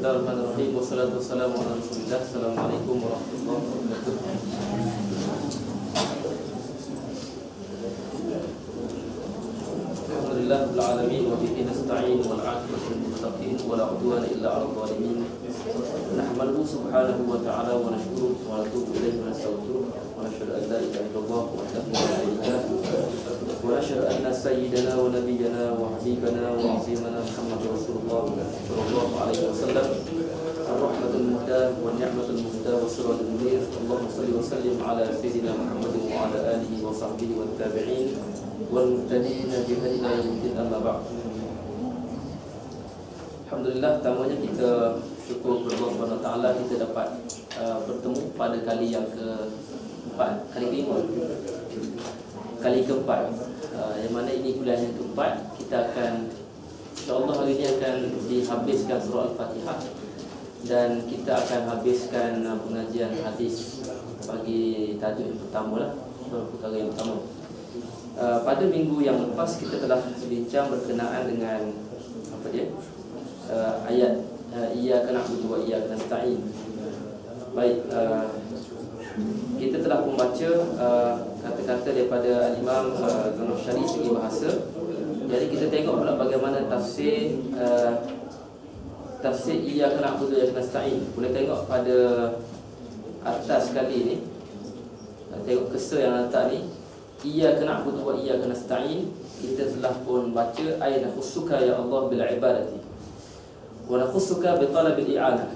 Bismillahirrahmanirrahim. Wassalatu wassalamu ala Rasulillah. Assalamualaikum warahmatullahi wabarakatuh. Alhamdulillah rabbil alamin wa bihi nasta'in wal 'aqibatu lil muttaqin wa la 'udwana illa 'alal zalimin. Nahmaduhu subhanahu wa ta'ala wa nashkuruhu wa natubu ilayhi wa nastaghfiruh wa nashhadu an la ilaha illallah wahdahu la sharika lahu wa nashhadu anna sayyidana wa nabiyyana wa habibana wa 'azimana Muhammadar Rasulullah sallallahu alaihi wasallam ar-rahmatul muhdah wa ni'matul muhdah wa siratul munir. Allahumma shalli wa sallim ala sayyidina Muhammadin wa ala alihi wa sahbihi wat tabi'in wal muhtadin bi hadina yaumil amma ba'd. Alhamdulillah, pertamanya kita syukur kepada Allah Subhanahu Wa Taala kita dapat bertemu pada kali yang keempat, kali keempat, yang mana ini kuliah yang keempat. Kita akan insya-Allah hari ini akan dihabiskan surah Al-Fatihah dan kita akan habiskan pengajian hadis bagi tajuk yang pertama lah, perkara yang pertama. Pada minggu yang lepas kita telah bincang berkenaan dengan apa dia? Ayat iyyaka na'budu wa iyyaka nasta'in. Baik, kita telah membaca kata-kata daripada Imam Zamakhsyari segi bahasa. Jadi kita tengok pula bagaimana tafsir iyyaka na'budu wa iyyaka nasta'in. Boleh tengok pada atas sekali ni. Tengok kesar yang letak ni, iyyaka na'budu wa iyyaka nasta'in. Kita telah pun baca ayat khusuka ya Allah bil ibadati wa nakhussuka bi talabil i'anah.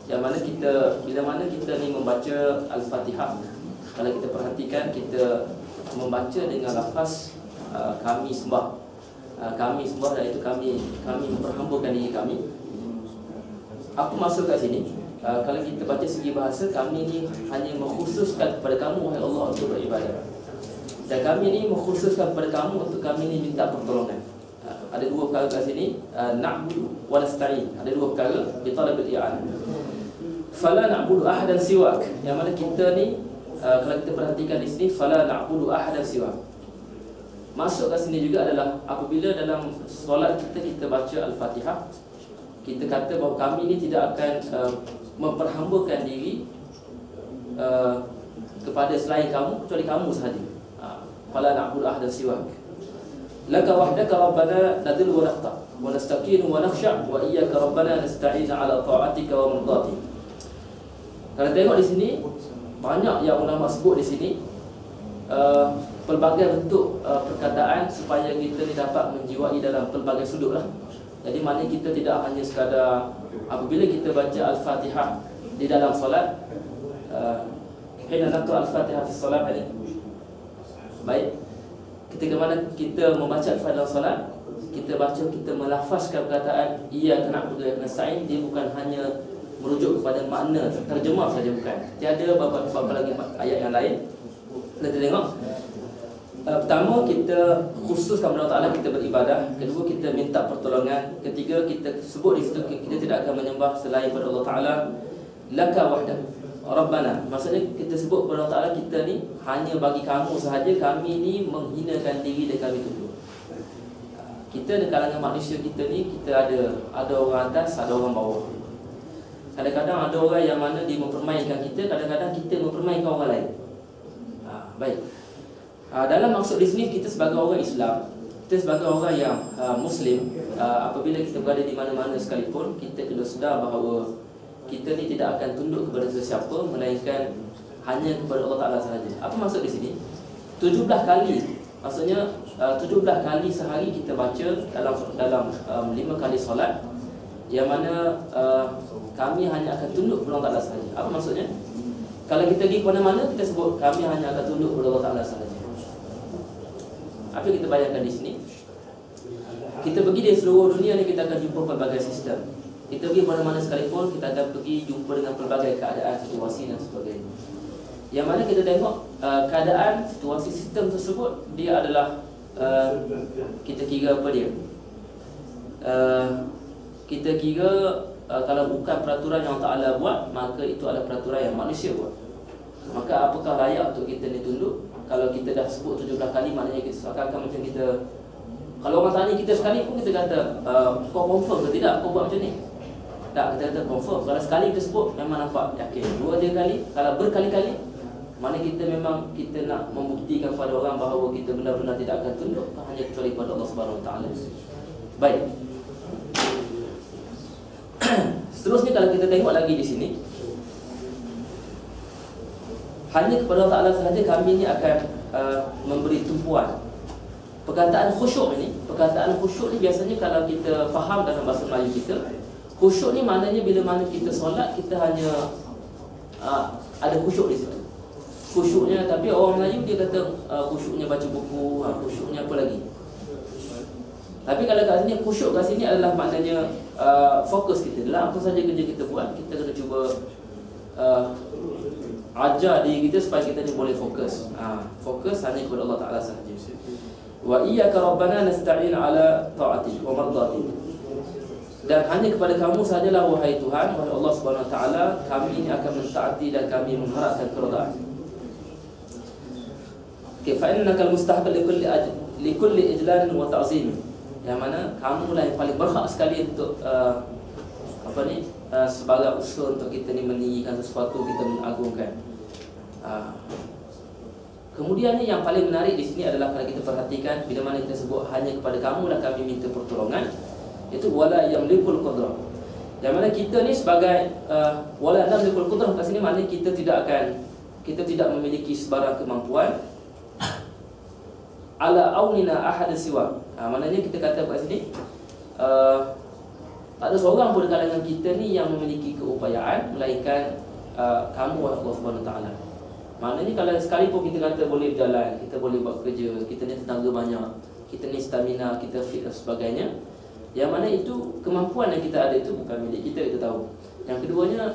Yang mana kita bila mana kita ni membaca Al-Fatihah, kalau kita perhatikan kita membaca dengan lafaz kami sembah. Kami sembah, iaitu kami memperhambakan diri kami. Aku masuk kat sini, kalau kita baca segi bahasa, kami ni hanya mengkhususkan kepada kamu wahai Allah untuk beribadah. Dan kami ni mengkhususkan kepada kamu untuk kami ni minta pertolongan. Ada dua perkara kat sini, na'budu wa nasta'in. Ada dua perkara, bi talabil i'anah. Fala na'budu ahadan siwak. Yang mana kita ni kalau kita perhatikan di sini, fala na'budu ahadan siwak. Masuk kat sini juga adalah apabila dalam solat kita baca Al-Fatihah, kita kata bahawa kami ni tidak akan memperhambakan diri kepada selain kamu kecuali kamu sahaja. Fala na'budu ahadan siwak. Laka wahdaka rabbana nadhillu wa naqta wa nastaqinu wa nakhsha wa iyyaka rabbana nasta'inu ala ta'atika wa mardati. Kalau tengok di sini, banyak yang ulama sebut di sini pelbagai bentuk perkataan supaya kita ni dapat menjiwai dalam pelbagai sudut lah. Jadi maknanya kita tidak hanya sekadar apabila kita baca Al-Fatihah di dalam solat, hina naqra Al-Fatihah fi solat ni. Baik, ketika mana kita membaca Al-Fatihah dalam solat, kita baca, kita melafazkan perkataan iyyaka na'budu wa iyyaka nasta'in. Dia bukan hanya merujuk kepada makna terjemah saja, bukan. Tiada beberapa lagi ayat yang lain. Kita tengok, pertama kita khususkan kepada Allah Ta'ala kita beribadah. Kedua kita minta pertolongan. Ketiga kita sebut di situ kita tidak akan menyembah selain pada Allah Ta'ala. Laka wahda Rabbana, maksudnya kita sebut kepada Allah Ta'ala kita ni hanya bagi kamu sahaja kami ni menghinakan diri dan kami tunduk. Kita di kalangan manusia kita ni, kita ada orang atas, ada orang bawah. Kadang-kadang ada orang yang mana dia mempermainkan kita, kadang-kadang kita mempermainkan orang lain. Baik. Dalam maksud di sini kita sebagai orang Islam, kita sebagai orang yang Muslim, apabila kita berada di mana-mana sekalipun, kita kena sedar bahawa kita ni tidak akan tunduk kepada sesiapa melainkan hanya kepada Allah Ta'ala sahaja. Apa maksud di sini? 17 kali, maksudnya 17 kali sehari kita baca dalam 5 kali solat, yang mana kami hanya akan tunduk kepada Allah Ta'ala sahaja. Apa maksudnya? Kalau kita pergi ke mana-mana, kita sebut kami hanya akan tunduk kepada Allah Ta'ala sahaja. Apa yang kita bayangkan di sini? Kita pergi di seluruh dunia ni, kita akan jumpa pelbagai sistem. Kita pergi mana-mana sekalipun, kita akan pergi jumpa dengan pelbagai keadaan, situasi dan sebagainya. Yang mana kita tengok keadaan, situasi, sistem tersebut, dia adalah kita kira apa dia? Kita kira kalau bukan peraturan yang Allah Ta'ala buat, maka itu adalah peraturan yang manusia buat. Maka apakah layak untuk kita ni tunduk? Kalau kita dah sebut 17 kali, maknanya kita seakan-akan macam kita, kalau orang tanya kita sekali pun kita kata kau confirm ke tidak kau buat macam ni? Tak, kita kata confirm. Kalau sekali kita sebut memang nampak yakin. 2-3 kali, kalau berkali-kali, mana kita memang kita nak membuktikan kepada orang bahawa kita benar-benar tidak akan tunduk hanya kecuali kepada Allah Subhanahu Wa Taala. Baik. Seterusnya kalau kita tengok lagi di sini, hanya kepada Allah Taala sahaja kami ni akan memberi tumpuan. Perkataan khusyuk ni biasanya kalau kita faham dalam bahasa Melayu kita, khusyuk ni maknanya bila mana kita solat kita hanya ada khusyuk di situ. Khusyuknya, tapi orang Melayu dia kata khusyuknya baca buku, khusyuknya apa lagi. Tapi kalau kat sini khusyuk kat sini adalah maknanya fokus kita dalam apa saja kerja kita buat, kita kena cuba ajar diri kita supaya kita ni boleh fokus. Fokus hanya kepada Allah Taala sahaja. Wa iyyaka rabbana nasta'in ala ta'atik wa mardatik. Dan hanya kepada kamu sajalah wahai Tuhan, wahai Allah Subhanahu Wa Taala, kami ini akan mentaati dan kami mengharapkan keridaan. Okay, fa innaka al-mustahiq likulli ijlan wa ta'zim. Yang mana kamu lah yang paling berhak sekali untuk sebagai usaha untuk kita ni meninggikan sesuatu, kita mengagungkan. Kemudian ni yang paling menarik di sini adalah kalau kita perhatikan bila mana kita sebut hanya kepada kamu lah kami minta pertolongan, itu wala yamlikul qudrah. Yang mana kita ni sebagai wala yamlikul qudrah kat sini maknanya kita tidak memiliki sebarang kemampuan ala aunina ahad siwa. Maknanya kita kata kat sini tak ada seorang pun di kalangan kita ni yang memiliki keupayaan melainkan kamu Allah Subhanahu Taala. Maknanya kalau sekalipun kita kata boleh berjalan, kita boleh buat kerja, kita ni tenaga banyak, kita ni stamina, kita fit dan sebagainya, yang mana itu kemampuan yang kita ada itu bukan milik kita, kita tahu. Yang keduanya,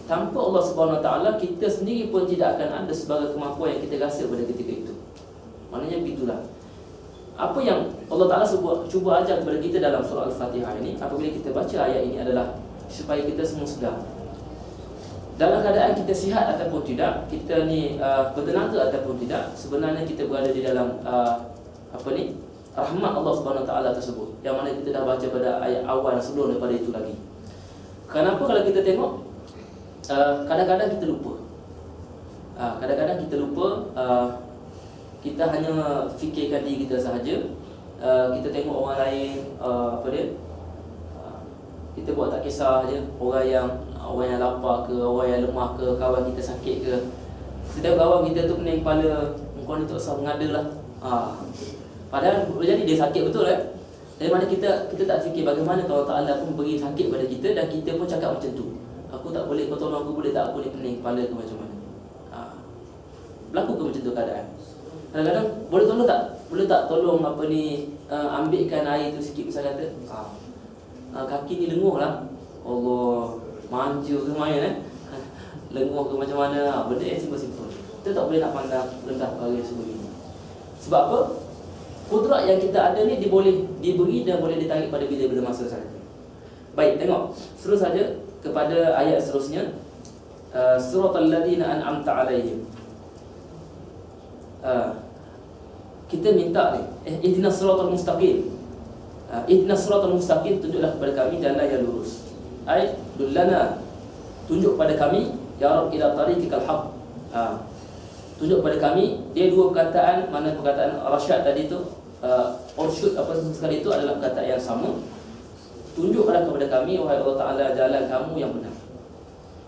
tanpa Allah Subhanahu Taala kita sendiri pun tidak akan ada sebagai kemampuan yang kita rasa pada ketika itu. Maknanya begitulah. Apa yang Allah Ta'ala cuba ajar kepada kita dalam surah Al-Fatihah ini, apabila kita baca ayat ini adalah supaya kita semua sedar dalam keadaan kita sihat ataupun tidak, kita ni bertenaga ataupun tidak, sebenarnya kita berada di dalam rahmat Allah Subhanahu Taala tersebut, yang mana kita dah baca pada ayat awal sebelum daripada itu lagi. Kenapa kalau kita tengok kadang-kadang kita lupa. Kita hanya fikirkan diri kita sahaja. Kita tengok orang lain kita buat tak kisah je. Orang yang lapar ke, orang yang lemah ke, kawan kita sakit ke, sedang kawan kita tu pening kepala, kau ni tak usah mengada lah. Padahal boleh jadi dia sakit betul kan. Dari mana kita tak fikir bagaimana kalau Ta'ala pun beri sakit pada kita dan kita pun cakap macam tu, aku tak boleh, kau tolong aku boleh tak, aku ni pening kepala ke macam mana. Berlaku ke macam tu keadaan? Kadang-kadang boleh tolong tak? Boleh tak tolong ambilkan air tu sikit misal kata. Kaki ni lenguh lah. Allah, manja ke main lenguh ke macam mana. Benda yang simple-simple. Kita tak boleh nak pandang rendah perkara sebegini. Sebab apa? Kudrat yang kita ada ni boleh diberi dan boleh ditarik pada bila-bila masa saja. Baik, tengok. Terus saja kepada ayat seterusnya. Suratul ladzina an'amta 'alaihim. Kita minta ni ihdinas siratal mustaqim. Ihdinas siratal mustaqim, tunjuklah kepada kami jalan yang lurus. Ai dullana, tunjuk pada kami ya Rabb ila tariqikal haq. Tunjuk pada kami. Dia dua perkataan, mana perkataan rasyad tadi tu, ursyud apa sekali itu adalah perkataan yang sama. Tunjuklah kepada kami wahai Allah Taala jalan kamu yang benar.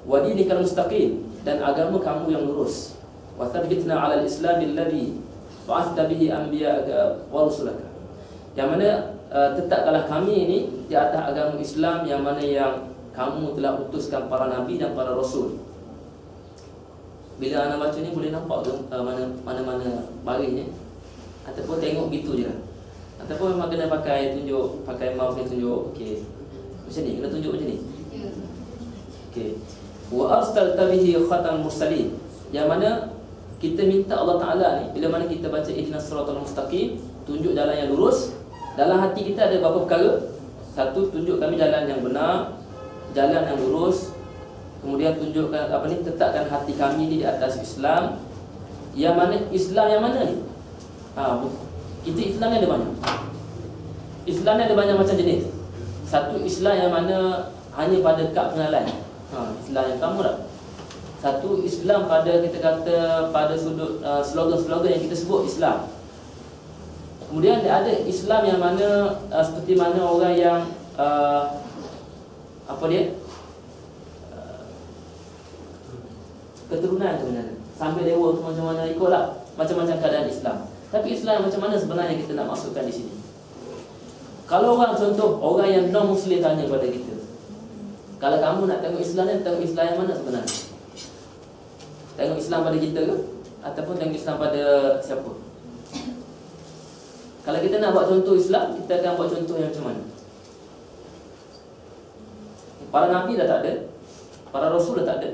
Wa dinikal mustaqim, dan agama kamu yang lurus. Wa thabbitna 'ala al-islam alladhi ba'athta bihi anbiya'aka wa rusulaka. Yang mana tetapkanlah kami ini di atas agama Islam yang mana yang kamu telah utuskan para nabi dan para rasul. Bila anda baca ni boleh nampak tu mana-mana barisnya, ataupun tengok gitu je, ataupun memang kena pakai mouse ni tunjuk. Okey, macam ni kena tunjuk macam ni. Okey, wa arsalta bihi khatam mursalin, yang mana kita minta Allah Ta'ala ni, bila mana kita baca ihdinas siratal mustaqim, tunjuk jalan yang lurus. Dalam hati kita ada beberapa perkara. Satu, tunjuk kami jalan yang benar, jalan yang lurus. Kemudian tunjukkan tetapkan hati kami ni di atas Islam. Yang mana Islam yang mana ni? Kita Islam ni ada banyak. Islam ni ada banyak macam jenis. Satu, Islam yang mana hanya pada kad pengenalan. Islam yang pertama tak. Satu, Islam pada kita kata pada sudut slogan-slogan yang kita sebut Islam. Kemudian ada Islam yang mana seperti mana orang yang apa dia? Keturunan tu mana? Sambil dewa tu macam mana ikutlah macam-macam keadaan Islam. Tapi Islam macam mana sebenarnya kita nak masukkan di sini? Kalau orang contoh orang yang non muslim tanya pada kita, kalau kamu nak tengok Islam ni, tengok Islam yang mana sebenarnya? Tengok Islam pada kita ke? Ataupun tengok Islam pada siapa? Kalau kita nak buat contoh Islam, kita akan buat contoh yang macam mana? Para Nabi dah tak ada, para Rasul dah tak ada.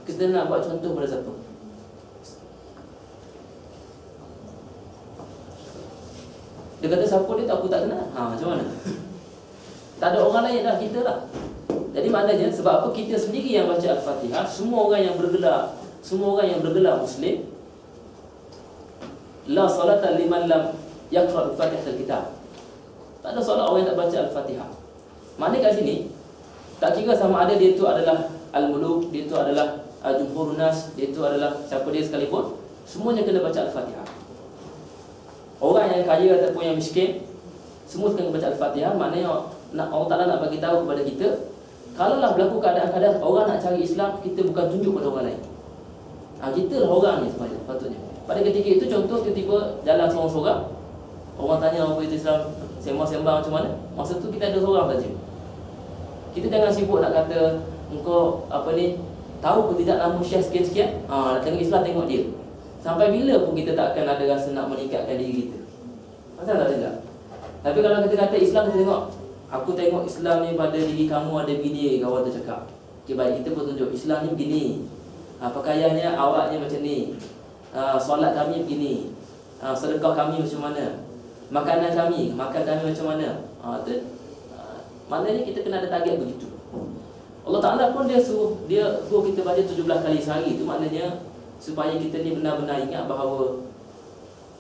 Kita nak buat contoh pada siapa? Dia kata siapa dia tak, aku tak kenal. Macam mana? Tak ada orang lain dah, kita lah. Jadi maknanya sebab apa kita sendiri yang baca Al-Fatihah, semua orang yang bergelar Muslim, la salata liman lam yaqra al-Fatihah al-kitab. Tak ada solat orang yang tak baca Al-Fatihah. Maknanya kat sini tak kira sama ada dia itu adalah al-muluk, dia itu adalah jumhurun nas, dia itu adalah siapa dia sekalipun, semuanya kena baca Al-Fatihah. Orang yang kaya ataupun yang miskin, semua kena baca Al-Fatihah. Maknanya Allah Ta'ala nak bagi tahu kepada kita, kalaulah berlaku keadaan-keadaan orang nak cari Islam, kita bukan tunjuk pada orang lain. Kita lah orang ni sebenarnya, patutnya. Pada ketika itu contoh tiba-tiba jalan seorang-seorang, orang tanya apa itu Islam, sembang-sembang macam mana, masa tu kita ada seorang saja. Kita jangan sibuk nak kata engkau apa ni, tahu ke tidak nama Syekh sekian-sekian, nak tengok Islam, tengok dia. Sampai bila pun kita tak akan ada rasa nak meningkatkan diri kita. Pasal tak tidak? Tapi kalau kita kata Islam, kita tengok, aku tengok Islam ni pada diri kamu ada begini, kawan tu cakap. Okay, baik, kita pun tunjuk Islam ni begini, pakaiannya, awaknya macam ni, solat kami begini, sedekah kami macam mana, makanan kami, makan kami macam mana. Maknanya kita kena ada target begitu. Allah Ta'ala pun dia suruh kita baca 17 kali sehari. Itu maknanya supaya kita ni benar-benar ingat bahawa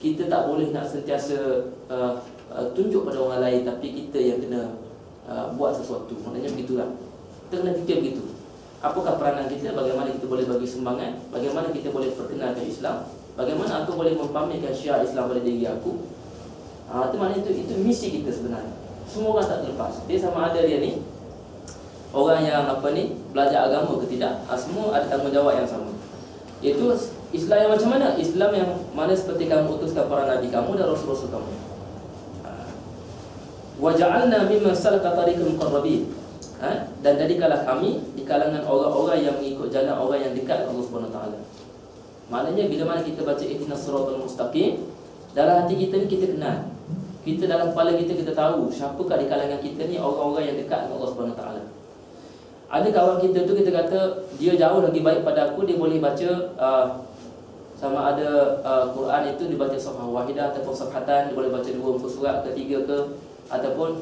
kita tak boleh nak sentiasa tunjuk pada orang lain, tapi kita yang kena buat sesuatu. Maknanya begitulah. Kita kena fikir begitu. Apakah peranan kita, bagaimana kita boleh bagi sumbangan, bagaimana kita boleh perkenalkan Islam, bagaimana aku boleh mempamerkan syiar Islam pada diri aku. Itu maknanya itu misi kita sebenarnya. Semua orang tak terlepas. Dia sama ada dia ni orang yang belajar agama ke tidak, semua ada tanggungjawab yang sama. Iaitu Islam yang macam mana? Islam yang mana seperti kamu utuskan para nabi kamu dan rasul-rasul kamu. Wa ja'alna mimman salaka tariqal muqarrabin. Dan jadikanlah kami di kalangan orang-orang yang mengikut jalan orang yang dekat dengan Allah Subhanahu Wa Taala. Maknanya bila mana kita baca ihdinas siratal mustaqim, dalam hati kita ni kita kenal. Kita dalam kepala kita tahu siapakah di kalangan kita ni orang-orang yang dekat dengan Allah Subhanahu Wa Taala. Ada kawan kita tu kita kata dia jauh lagi baik pada aku, dia boleh baca sama ada Quran itu dibaca safhah wahidah ataupun safhatan, dia boleh baca 2 muka surat ke 3 ke, ataupun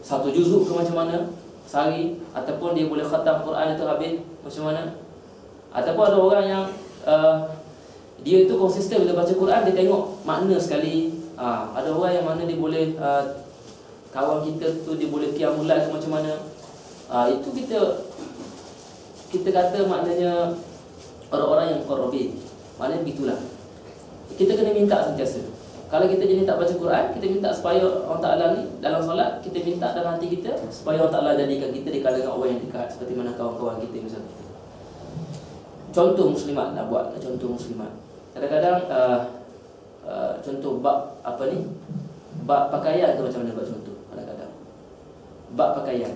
1 juzuk ke macam mana sehari, ataupun dia boleh khatam Quran itu habis macam mana. Ataupun ada orang yang dia itu konsisten bila baca Quran, dia tengok makna sekali. Ada orang yang mana dia boleh kawan kita tu dia boleh qiyamul lail macam mana. Itu kita kata maknanya orang-orang yang muqarrabin. Maknanya begitulah. Kita kena minta sentiasa. Kalau kita jadi tak baca Quran, kita minta supaya Allah Ta'ala ni dalam solat, kita minta dalam hati kita supaya Allah Ta'ala jadikan kita di kalangan orang yang dekat, seperti mana kawan-kawan kita misalnya. Contoh muslimat nak buat, contoh muslimat. Kadang-kadang contoh bab bab pakaian tu macam mana buat contoh. Kadang-kadang bab pakaian.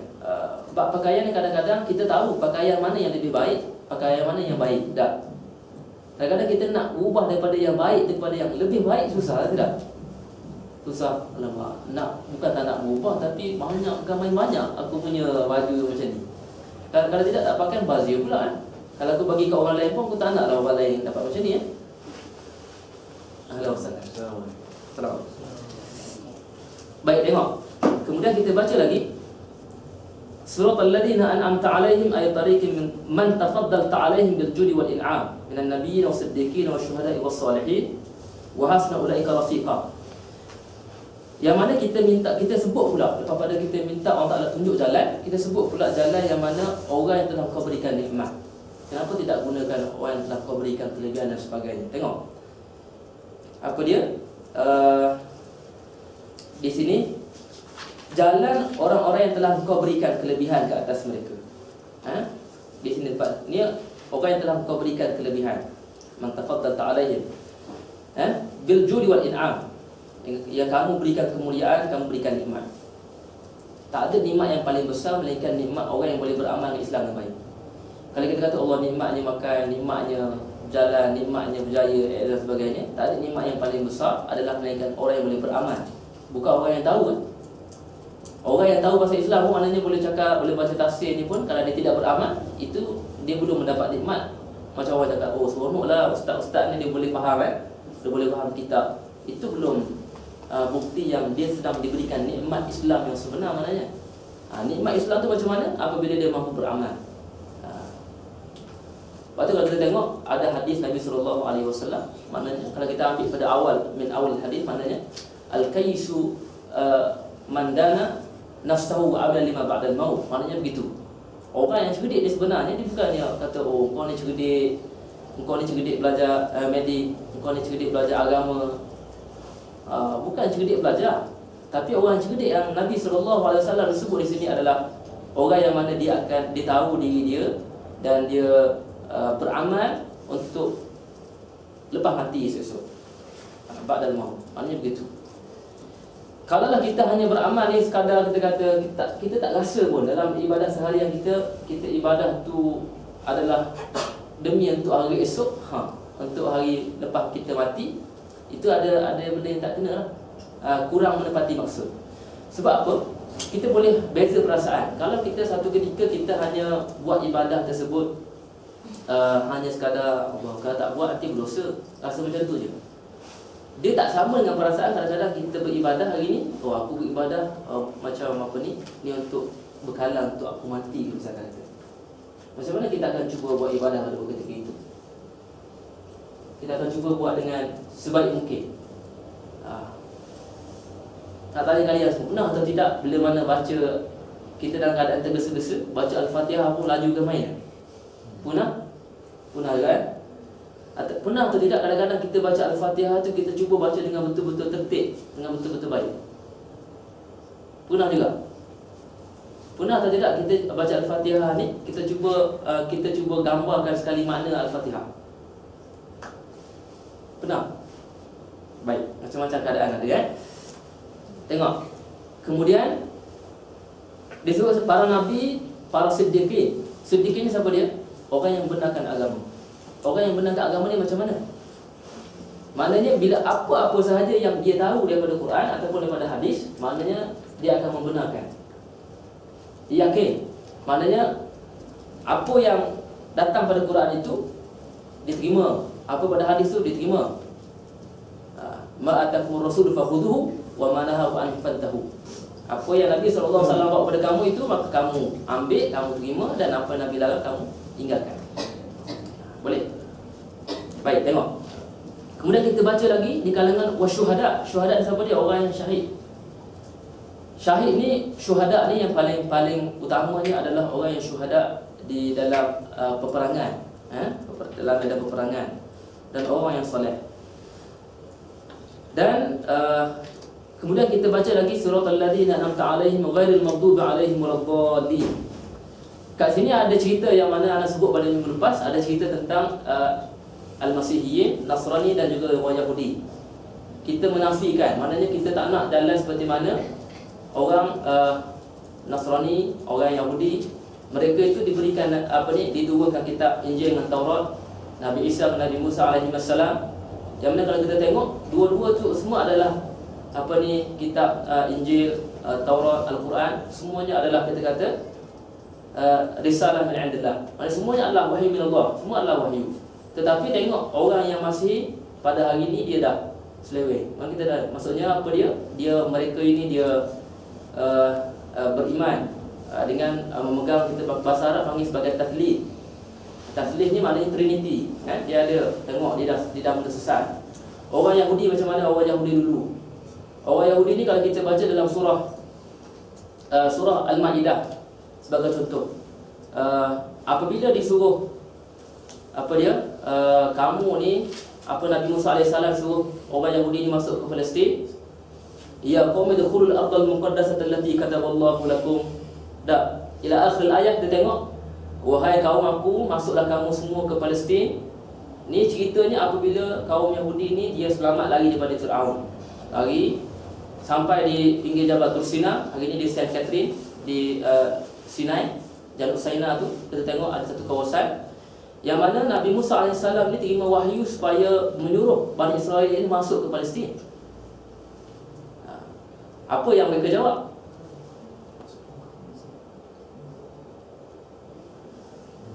Bab pakaian ni kadang-kadang kita tahu pakaian mana yang lebih baik, pakaian mana yang baik. Tak. Kadang-kadang kita nak ubah daripada yang baik kepada yang lebih baik, susah tidak? Susah. Alamak, bukan tak nak berubah, tapi main banyak aku punya baju macam ni. Kalau tidak tak pakai bazir pula kan. Kalau aku bagi kat orang lain pun aku tak nak lah orang lain dapat macam ni. Assalamualaikum. Baik, tengok. Kemudian kita baca lagi. Siratal ladzina an'amta 'alaihim ay tariqin man tafaddalta 'alaihim bil judi wal in'am minan nabiyyin was siddiqin wasyuhada'i was salihin wa hasuna ulaika rafiqa. Yang mana kita minta, kita sebut pula, lepas pada kita minta Allah Ta'ala tunjuk jalan, kita sebut pula jalan yang mana orang yang telah kau berikan nikmat. Kenapa tidak gunakan orang yang telah kau berikan kelebihan dan sebagainya? Tengok apa dia? Di sini jalan orang-orang yang telah kau berikan kelebihan ke atas mereka. Di sini tempat ni orang yang telah kau berikan kelebihan. Man tafaddalta alaihim bil judi wal in'am. Yang kamu berikan kemuliaan, kamu berikan nikmat. Tak ada nikmat yang paling besar melainkan nikmat orang yang boleh beramal dengan Islam yang baik. Kalau kita kata Allah nikmatnya makan, nikmatnya jalan, nikmatnya berjaya dan sebagainya, tak ada nikmat yang paling besar adalah melainkan orang yang boleh beramal. Bukan orang yang tahu kan? Orang yang tahu bahasa Islam pun maknanya boleh cakap, boleh baca tafsir ni pun, kalau dia tidak beramal, itu dia belum mendapat nikmat. Macam orang cakap, oh seronoklah ustaz-ustaz ni dia boleh faham dia boleh faham kitab. Itu belum bukti yang dia sedang diberikan nikmat Islam yang sebenar maknanya. Nikmat Islam tu macam mana? Apabila dia mampu beramal. Lepas tu kalau kita tengok ada hadis Nabi SAW, maknanya kalau kita ambil pada awal hadis, maknanya al-kaisu mandana nafsahu wa amila lima ba'dal maut. Maknanya begitu. Orang yang cerdik dia sebenarnya dia bukan dia kata oh kau ni cerdik belajar medik, kau ni cerdik belajar agama. Bukan cerdik belajar, tapi orang cerdik yang Nabi SAW disebut di sini adalah orang yang mana dia tahu diri dia dan dia beramal untuk lepas mati esok ba'dal maut. Maknanya begitu. Kalaulah kita hanya beramal ni sekadar kita kata kita tak rasa pun dalam ibadah seharian kita ibadah tu adalah demi untuk hari esok, untuk hari lepas kita mati. Itu ada benda yang tak kena lah. Kurang menepati maksud. Sebab apa? Kita boleh beza perasaan. Kalau kita satu ketika kita hanya buat ibadah tersebut hanya sekadar Allah, kalau tak buat nanti berdosa, rasa macam tu je. Dia tak sama dengan perasaan kadang-kadang kita beribadah hari ni, oh aku beribadah macam apa ni untuk bekalan untuk aku mati misalkan. Macam mana kita akan cuba buat ibadah pada ketika itu? Kita akan cuba buat dengan sebaik mungkin. Nak tanya kalian semua, pernah atau tidak bila mana baca kita dalam keadaan tergesa-gesa, baca Al-Fatihah pun laju ke main? Pernah? Pernah kan? Pernah atau tidak kadang-kadang kita baca Al-Fatihah tu kita cuba baca dengan betul-betul tertib, dengan betul-betul baik? Pernah juga? Pernah atau tidak kita baca Al-Fatihah ni kita cuba gambarkan sekali makna Al-Fatihah? Pernah? Baik, macam-macam keadaan ada kan? Tengok. Kemudian disebut para nabi, para siddiqin. Siddiqin ni siapa dia? Orang yang benarkan agama. Orang yang benarkan agama ni macam mana? Maknanya bila apa-apa sahaja yang dia tahu daripada Quran ataupun daripada hadis, maknanya dia akan membenarkan. Dia yakin. Maknanya apa yang datang pada Quran itu diterima, apa pada hadis itu diterima. Ma atakum rasul fakhudhuhu wa ma nahahu an fantahu. Apa yang Nabi SAW bawa pada kamu itu maka kamu ambil, kamu terima, dan apa yang Nabi larang kamu tinggalkan. Boleh? Baik, tengok. Kemudian kita baca lagi di kalangan wasyuhada. Syuhada ni siapa dia? Orang yang syahid. Syahid ni, syuhada ni yang paling utamanya adalah orang yang syuhada di dalam peperangan, dalam medan peperangan, dan orang yang soleh. Dan kemudian kita baca lagi suratul ladzina an'amta 'alaihim ghairil maghdubi 'alaihim waladdallin. Kat sini ada cerita yang mana ana sebut pada minggu lepas, ada cerita tentang Al-Masihiyyin, Nasrani dan juga orang Yahudi. Kita menafikan, maknanya kita tak nak jalan seperti mana orang Nasrani, orang Yahudi. Mereka itu diberikan diturunkan kitab Injil dan Taurat, Nabi Isa dan Nabi Musa alaihi wassalam. Yang mana kalau kita tengok dua-dua tu semua adalah kitab Injil, Taurat, Al-Quran, semuanya adalah kita kata risalah min indillah. Maksudnya semuanya adalah wahyu min Allah, semua adalah wahyu. Tetapi tengok orang yang masih pada hari ini dia dah seleweng. Maka kita dah, maksudnya apa dia mereka ini dia beriman dengan memegang kita bahasa Arab panggil sebagai taslih. Taslih ni maknanya Trinity, kan? Dia ada, tengok dia dah tersesat. Orang Yahudi macam mana orang Yahudi dulu? Orang Yahudi ni kalau kita baca dalam surah Al-Maidah sebagai contoh, apabila disuruh kamu ni Nabi Musa AS suruh orang Yahudi ni masuk ke Palestin, ya qaumi dukhulul ardal muqaddasata allati kataballahu lakum, ila akhir ayat. Dia tengok, wahai kaum aku, masuklah kamu semua ke Palestin. Ni ceritanya apabila kaum Yahudi ni dia selamat lari daripada Fir'aun, lari sampai di pinggir Jabal Tursina, hari ni di Saint Catherine di Sinai, Jalur Sinai tu. Kita tengok ada satu kawasan yang mana Nabi Musa AS ni terima wahyu supaya menyuruh Bani Israel ini masuk ke Palestin. Apa yang mereka jawab?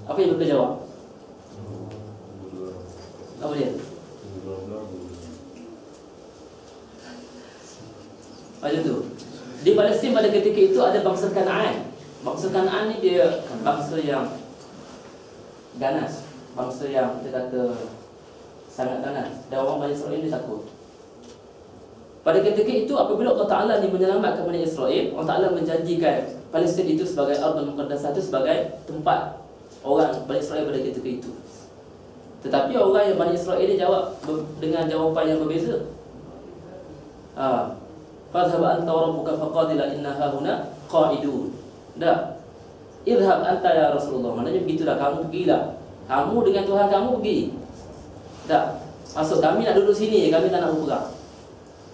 Apa yang mereka jawab? Apa dia? Macam tu. Di Palestin pada ketika itu ada bangsa Kanaan. Bangsa Kanaan ni dia bangsa yang ganas, bangsa yang kita kata sangat ganas, dan orang Bani Israel ni takut. Pada ketika itu apabila Allah Ta'ala ni menyelamatkan Bani Israel, Allah Ta'ala menjanjikan Palestin itu sebagai Ardul Muqaddasah, itu sebagai tempat orang Bani Israel pada ketika itu. Tetapi orang yang Bani Israel ni jawab dengan jawapan yang berbeza. Fadhhab anta wa rabbuka faqatila inna hahuna qa'idun. Idhhab anta ya Rasulullah. Maknanya begitulah, kamu pergilah, kamu dengan Tuhan kamu pergi. Maksud kami nak duduk sini, kami tak nak berperang.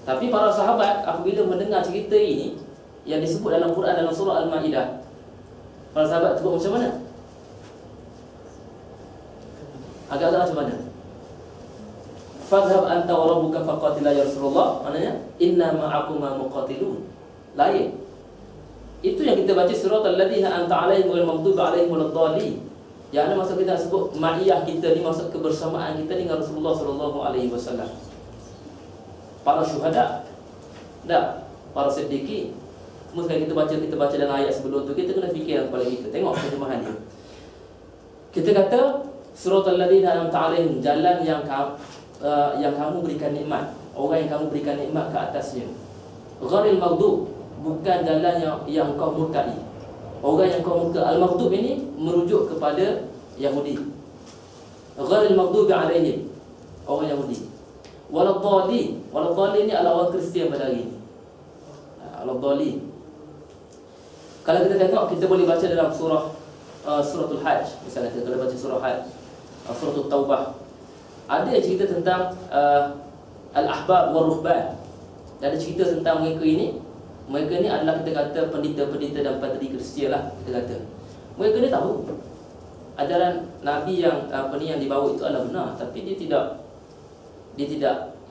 Tapi para sahabat apabila mendengar cerita ini yang disebut dalam Quran dalam surah Al-Maidah, para sahabat tu macam mana? Agak-agak macam mana? Fadhhab anta wa rabbuka faqatila ya Rasulullah. Maknanya inna ma'akuma muqatilun. Lain. Itu yang kita baca surah Al-ladzina anta 'alaihim wal maghdubi 'alaihim waladdallin. Yang ada maksud kita sebut ma'iyah kita ni, maksud kebersamaan kita dengan Rasulullah sallallahu alaihi wasallam. Para syuhada, para siddiqin. Semua sekali kita baca dalam ayat sebelum tu, kita kena fikir kepala kita. Tengok terjemahan dia. Kita kata surah Al-ladzina an'amta 'alaihim, jalan yang kamu berikan nikmat, orang yang kamu berikan nikmat ke atasnya. Ghairil maghdub, bukan jalan yang kau murkai. Orang yang kau murka, al-maghdub ini merujuk kepada Yahudi. Ghairil maghdubi 'alaihim, orang Yahudi. Waladhdallin ni adalah orang Kristian pada hari ini. Waladhdallin. Kalau kita tengok, kita boleh baca dalam suratul Hajj. Misalnya kita boleh baca surah Hajj, suratul Taubah. Ada cerita tentang al-ahbab wal ruhban. Ada cerita tentang mereka ini. Mereka ni adalah kita kata pendeta-pendeta dan padri Kristian lah, kita kata. Mereka ni tahu ajaran Nabi yang yang dibawa itu adalah benar, tapi dia tidak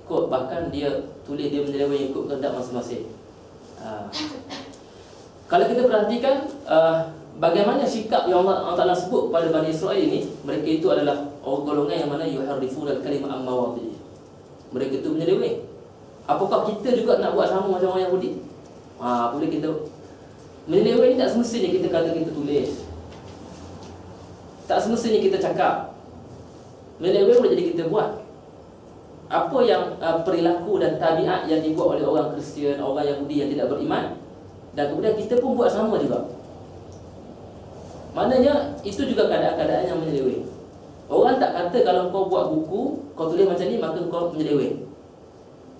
ikut, bahkan dia tulis dia menyeleweng ikut kehendak masing-masing. Kalau kita perhatikan bagaimana sikap yang Allah Ta'ala sebut pada Bani Israel ini, mereka itu adalah orang golongan yang mana yuharrifuna al-kalima an mawadhi'i. Mereka itu menyeleweng. Apakah kita juga nak buat sama macam orang Yahudi? Boleh kita menyeleweng ni, tak semestinya kita kata kita tulis, tak semestinya kita cakap. Menyeleweng boleh jadi kita buat. Apa yang perilaku dan tabiat yang dibuat oleh orang Kristian, orang Yahudi yang tidak beriman, dan kemudian kita pun buat sama juga. Maknanya itu juga keadaan-keadaan yang menyeleweng. Orang tak kata kalau kau buat buku, kau tulis macam ni, maka kau menyeleweng.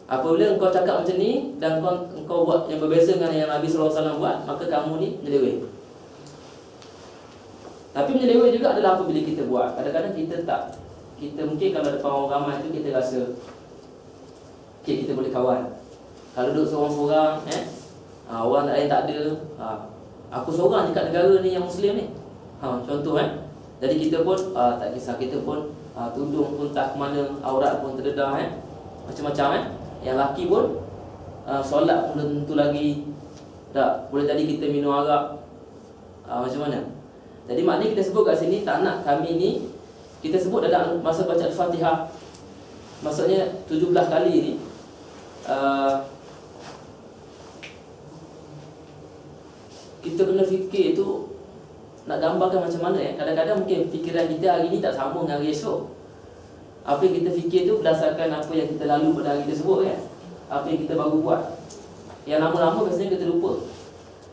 Apabila kau cakap macam ni dan kau buat yang berbeza dengan yang Nabi SAW buat, maka kamu ni menyeleweng. Tapi menyeleweng juga adalah apabila kita buat. Kadang-kadang kita mungkin kalau depan orang ramai tu kita rasa okay, kita boleh kawan. Kalau duduk seorang-seorang, orang lain tak ada, aku seorang je kat negara ni yang Muslim ni, contoh jadi kita pun tak kisah, kita pun tudung pun tak ke mana, aurat pun terdedah, macam-macam. Yang laki pun solat pun tentu lagi tak boleh, jadi kita minum arak, macam mana. Jadi maknanya kita sebut kat sini, tak nak kami ni, kita sebut dalam masa baca Al-Fatihah, maksudnya 17 kali ni kita kena fikir tu nak gambarkan macam mana. Kadang-kadang mungkin fikiran kita hari ni tak sama dengan hari esok. Apa yang kita fikir tu berdasarkan apa yang kita lalu pada hari tersebut, apa yang kita baru buat. Yang lama-lama biasanya kita lupa.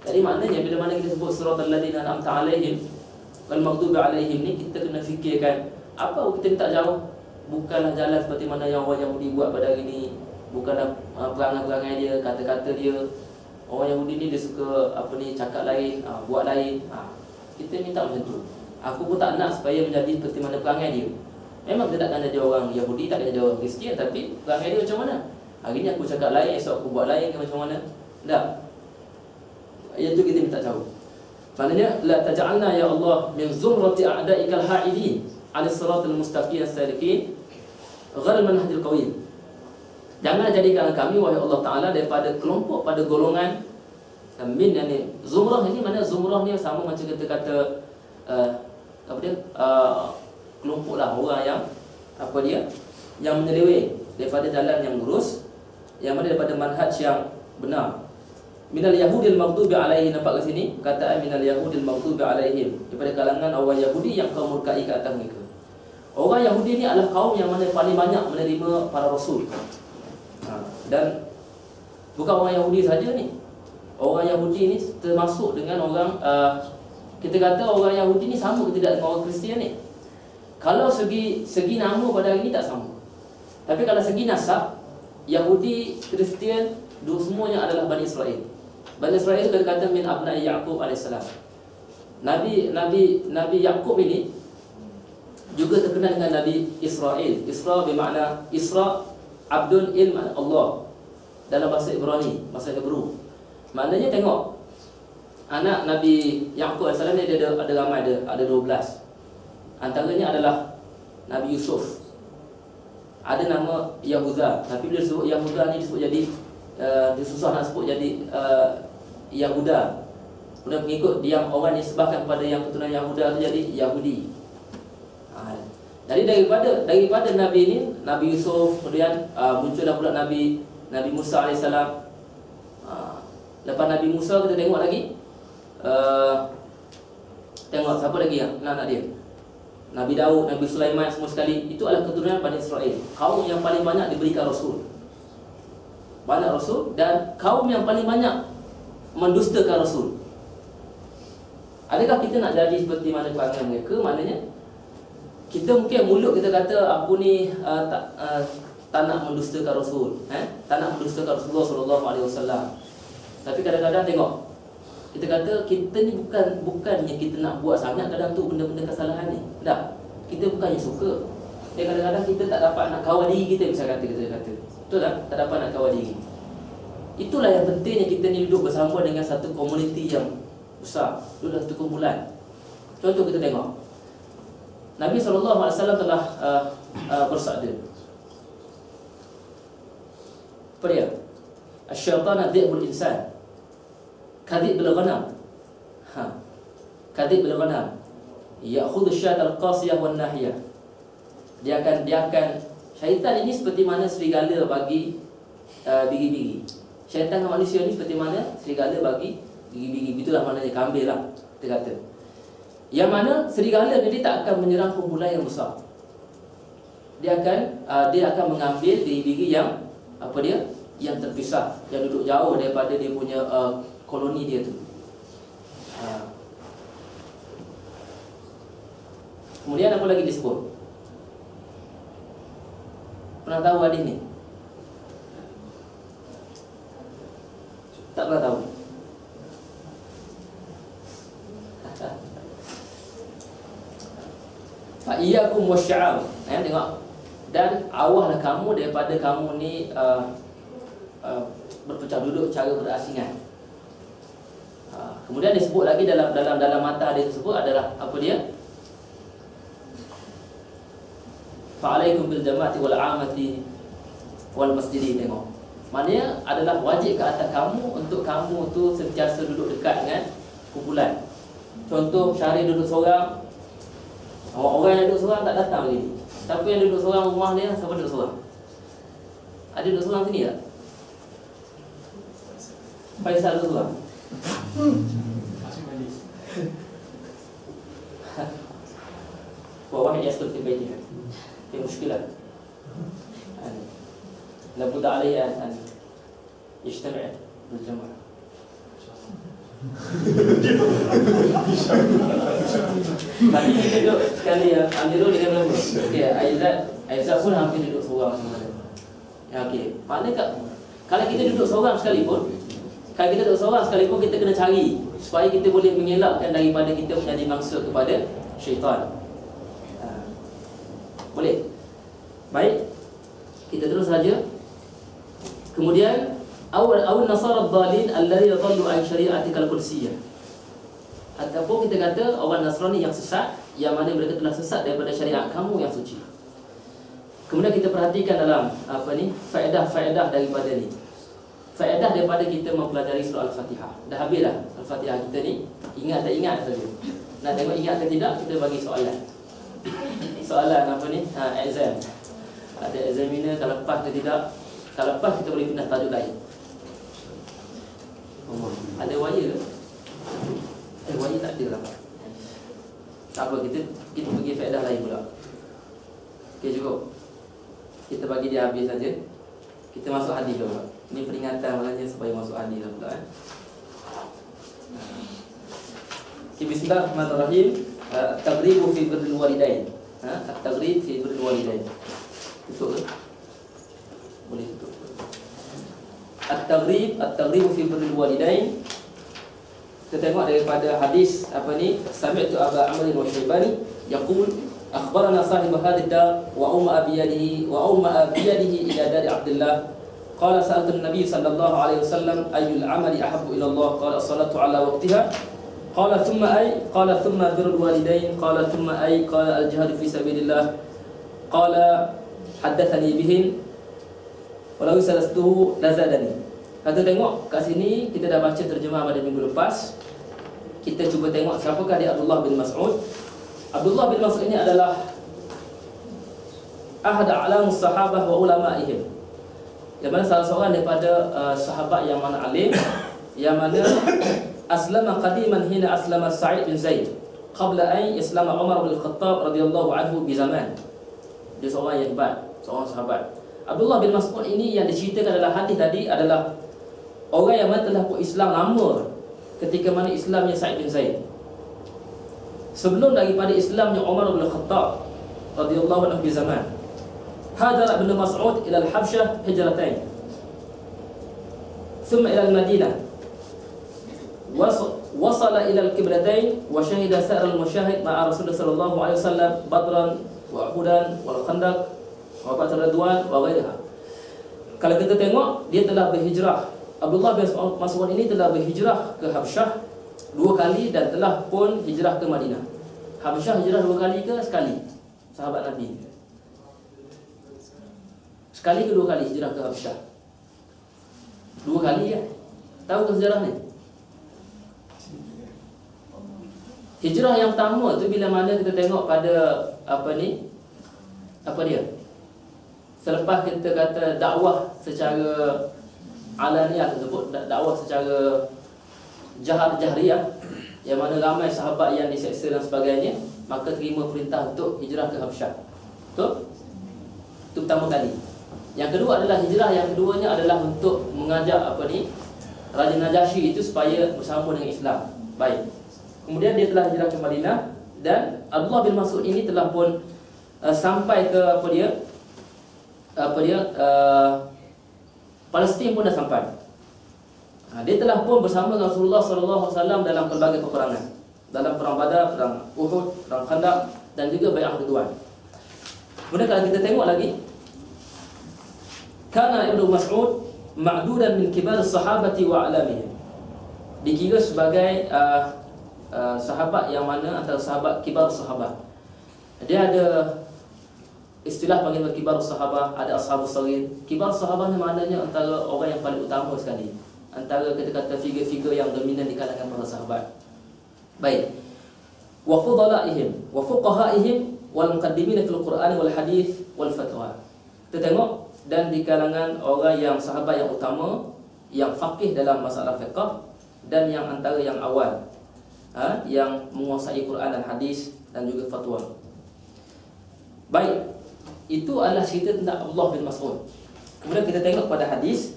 Jadi maknanya bila mana kita sebut siratal ladzina an'amta 'alaihim wal maghdubi 'alaihim ni, kita kena fikirkan apa kita tak jauh. Bukanlah jalan seperti mana yang orang Yahudi buat pada hari ni. Bukanlah perangai-perangai dia, kata-kata dia. Orang Yahudi ni dia suka cakap lain, buat lain. Kita ni tak macam tu. Aku pun tak nak supaya menjadi seperti mana perangai dia. Memang kita takkan jadi orang Yahudi, takkan jadi orang Kristian, tapi perangai dia macam mana? Hari ni aku cakap lain, esok aku buat lain ke macam mana? Tak. Itu kita minta jauh. Maknanya la taj'alna ya Allah min zumrati a'da'ikal ha'idin 'ala siratal mustaqim as-salikin ghairal manhajil qawim. Jangan jadikan kami wahai Allah Taala daripada kelompok pada golongan min, yani zumrah ini mana zumrah ni sama macam kita kata kelompok lah orang yang yang menyeleweng daripada jalan yang lurus, yang mana daripada manhaj yang benar. Minal yahudil maghdubi alaihim, nampak kat sini perkataan minal yahudil maghdubi alaihim, daripada kalangan orang Yahudi yang kau murkai ke atas mereka. Orang Yahudi ni adalah kaum yang mana paling banyak menerima para rasul. Dan bukan orang Yahudi saja ni. Orang Yahudi ni termasuk dengan orang kita kata orang Yahudi ni sama ke tidak dengan orang Kristian ni. Kalau segi nama pada hari ni tak sama. Tapi kalau segi nasab, Yahudi, Kristian, dua semuanya adalah Bani Israel. Bani Israel itu kata min abna'i Ya'qub alaihissalam. Nabi Ya'qub ini juga terkenal dengan Nabi Israel. Isra bermakna Isra, Abdul Il makna Allah dalam bahasa Ibrani, bahasa Hebrew. Maknanya tengok, anak Nabi Ya'qub alaihissalam ni ada ramai, ada 12. Antaranya adalah Nabi Yusuf. Ada nama Yahuda, tapi bila sebut Yahuda ni disebut jadi dia susah nak sebut jadi Yahuda. Kemudian pengikut dia orang yang disebahkan kepada yang keturunan Yahuda tu jadi Yahudi. Jadi daripada Nabi ini, Nabi Yusuf, kemudian muncullah pula Nabi Musa alaihissalam. Lepas Nabi Musa kita tengok lagi, tengok siapa lagi yang anak dia, Nabi Daud, Nabi Sulaiman, semua sekali itu adalah keturunan Bani Israel. Kaum yang paling banyak diberikan rasul, banyak rasul, dan kaum yang paling banyak mendustakan rasul. Adakah kita nak jadi seperti mana perangai mereka? Maknanya kita mungkin mulut kita kata aku ni tak nak mendustakan rasul, tak nak mendustakan Rasulullah sallallahu alaihi wasallam. Tapi kadang-kadang tengok, kita kata kita ni bukannya kita nak buat sangat kadang tu benda-benda kesalahan ni. Tak. Kita bukannya suka. Kadang-kadang kita tak dapat nak kawal diri kita, kita kata. Betul tak? Tak dapat nak kawal diri. Itulah yang pentingnya kita ni duduk bersama dengan satu komuniti yang besar, duduk dalam satu kumpulan. Contoh kita tengok, Nabi SAW telah bersabda, apa dia? Asyaitan adhi'bul insan kadhib bil ghanam. Kadhib bil ghanam ya'khudhu asyatal qasiyah wan nahiyah. Dia akan syaitan ini seperti mana serigala bagi bigi-bigi. Syaitan dengan manusia ni seperti mana serigala bagi bigi-bigi. Itulah maknanya kambing lah kita kata. Yang mana serigala ni dia tak akan menyerang kumpulan yang besar. Dia akan mengambil bigi-bigi yang yang terpisah, yang duduk jauh daripada dia punya koloni dia tu. Kemudian apa lagi disebut? Pernah tahu hadis ni? Tak pernah tahu. Fa iyyakum wasy'ab. Tengok. Dan awahlah kamu daripada kamu ni berpecah duduk cara berasingan. Kemudian disebut lagi dalam mata hadis tersebut adalah apa dia? Fa'alaikum bil jama'ati wal 'amati wal masjidi. Tengok. Maknanya adalah wajib ke atas kamu untuk kamu tu sentiasa duduk dekat dengan kumpulan. Contoh Syahrir duduk seorang, orang yang duduk seorang tak datang lagi. Tapi yang duduk seorang rumah dia, siapa duduk seorang? Ada duduk seorang sini tak? Faisal duduk seorang. Wawahi yaskur fi baitiha. Fi mushkilah. لابد عليه أن يجتمع berjamaah. Tadi kita duduk sekali ya, Amirul dengan berapa? Okey, Aizat pun hampir duduk seorang sama dia. Ya, okey. Maknanya kalau kita duduk seorang sekalipun, kita kena cari supaya kita boleh mengelakkan daripada kita menjadi mangsa kepada syaitan. Boleh? Baik. Kita terus saja. Kemudian awal nasara ad-dhalin alladhi yadhallu an syari'atikal qudsiyah. Ataupun kita kata orang Nasrani yang sesat, yang mana mereka telah sesat daripada syariat kamu yang suci. Kemudian kita perhatikan dalam faedah-faedah daripada ni. Faedah daripada kita mempelajari surah Al-Fatihah. Dah habis dah Al-Fatihah kita ni. Ingat tak ingat saja. Nak tengok ingat ke tidak, kita bagi soalan. Soalan exam. Ada examiner, kalau lepas ke tidak. Kalau lepas kita boleh pindah tajuk lain. Ada wire ke? Wire tak ada lah. Tak apa, kita bagi faedah lain pula. Okey, cukup. Kita bagi dia habis saja. Kita masuk hadis dulu. Ini peringatan saja supaya masuk hadis lah pula. Okay, bismillahirrahmanirrahim. At-taghrib fi birril walidain. At-taghrib fi birril walidain. Tutup ke? Boleh tutup. At-taghrib fi birril walidain. Kita tengok daripada hadis Sami'tu Aba Amr al-Shaybani yaqul akhbarana sahib hadhihi dar wa umma abiyadihi ila dari Abdullah qala sa'altu an-nabiy sallallahu alaihi wasallam ayyul amali ahabbu ila Allah qala as-salatu ala waqtiha qala thumma birrul walidain qala thumma qala al-jihad fi sabilillah qala haddathani bihim walau salastuhu lazadani. Kita tengok kat sini, kita dah baca terjemah pada minggu lepas. Kita cuba tengok siapakah dia Abdullah bin Mas'ud. Abdullah bin Mas'ud ini adalah ahad a'lamus sahabah wa ulama'ihim. Yang mana salah seorang daripada sahabat yang mana alim, yang mana aslama qadiman hina aslama Sa'id bin Zaid qabla an yaslama Umar bin Khattab radhiyallahu anhu bi zaman. Dia seorang yang hebat, seorang sahabat. Abdullah bin Mas'ud ini yang diceritakan dalam hadis tadi adalah orang yang mana telah pun Islam lama ketika mana Islamnya Sa'id bin Zaid. Sebelum daripada Islamnya Umar bin Khattab radhiyallahu anhu di zaman. Hadar Ibn Mas'ud ila al-Habsyah hijratain. Thumma ila al-Madinah. Wasala ila al-Qiblatain wa syahida sa'ir al-musyahid ma'a Rasulullah sallallahu alaihi wasallam Badran wa Uhudan wal Khandaq wa Badr Ridwan wa ghairiha. Kalau kita tengok, dia telah berhijrah. Abdullah bin Mas'ud ini telah berhijrah ke Habsyah 2 kali dan telah pun hijrah ke Madinah. Habsyah hijrah 2 kali ke sekali? Sahabat Nabi. Sekali ke 2 kali hijrah ke Habsyah? 2 kali ya. Tahu ke sejarah ni? Hijrah yang pertama tu bila mana kita tengok pada apa dia? Selepas kita kata dakwah secara alaniah tersebut, dakwah secara jahriyah, yang mana ramai sahabat yang diseksa dan sebagainya, maka terima perintah untuk hijrah ke Habsyah. Betul? Itu pertama kali. Yang kedua adalah hijrah yang keduanya adalah untuk mengajak Raja Najasyi itu supaya bersama dengan Islam. Baik. Kemudian dia telah hijrah ke Madinah dan Abdullah bin Mas'ud ini telah pun sampai ke Palestin pun dah sampai. Dia telah pun bersama Rasulullah SAW dalam pelbagai peperangan. Dalam perang Badar, perang Uhud, perang Khandaq dan juga Bai'ah Ridwan. Kemudian kalau kita tengok lagi, kana Ibnu Mas'ud ma'dudan min kibar sahabati wa alamihim. Dikira sebagai sahabat yang mana antara sahabat kibar sahabat. Dia ada istilah panggil kibar sahabah, ada ashabus saghir. Kibar sahabah ni maknanya antara orang yang paling utama sekali, antara kita kata figure-figure yang dominan di kalangan para sahabat. Baik. Wa fudalaihim wa fuqahaihim wal muqaddimin fil Qur'an wal hadis wal fatwa. Kita tengok, dan di kalangan orang yang sahabat yang utama, yang faqih dalam masalah fiqh dan yang antara yang awal, yang menguasai Quran dan hadis dan juga fatwa. Baik. Itu adalah cerita tentang Abdullah bin Mas'ud. Kemudian kita tengok pada hadis.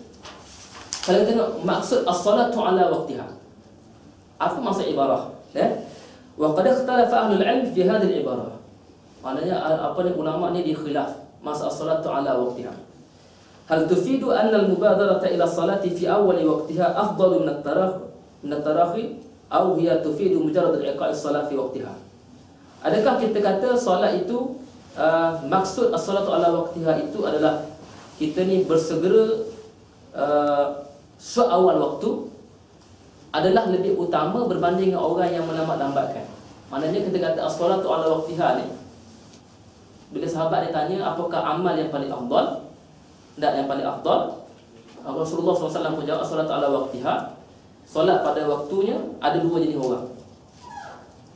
Kalau kita tengok maksud as-salatu ala waqtiha, apa maksud ibarah? Wa qad ikhtalafa ahlul ilm fi hadhihi al-ibarah. Maknanya apa ni, ulama ni dia khilaf maksud as-salatu ala waqtiha. Hal tufidu anna al-mubadarata ila as-salati fi awwal waqtiha afdalu min at-tarahi aw hiya tufidu mujarrad al-iqa'i as-salat fi waqtiha. Adakah kita kata solat itu maksud as-salatu ala waqtiha itu adalah kita ni bersegera seawal waktu adalah lebih utama berbanding dengan orang yang melambat-lambatkan. Maknanya kita kata as-salatu ala waqtiha ni, bila sahabat dia tanya apakah amal yang paling afdal, tak yang paling afdal, Rasulullah SAW pun jawab as-salatu ala waqtiha. Solat pada waktunya ada dua jenis orang.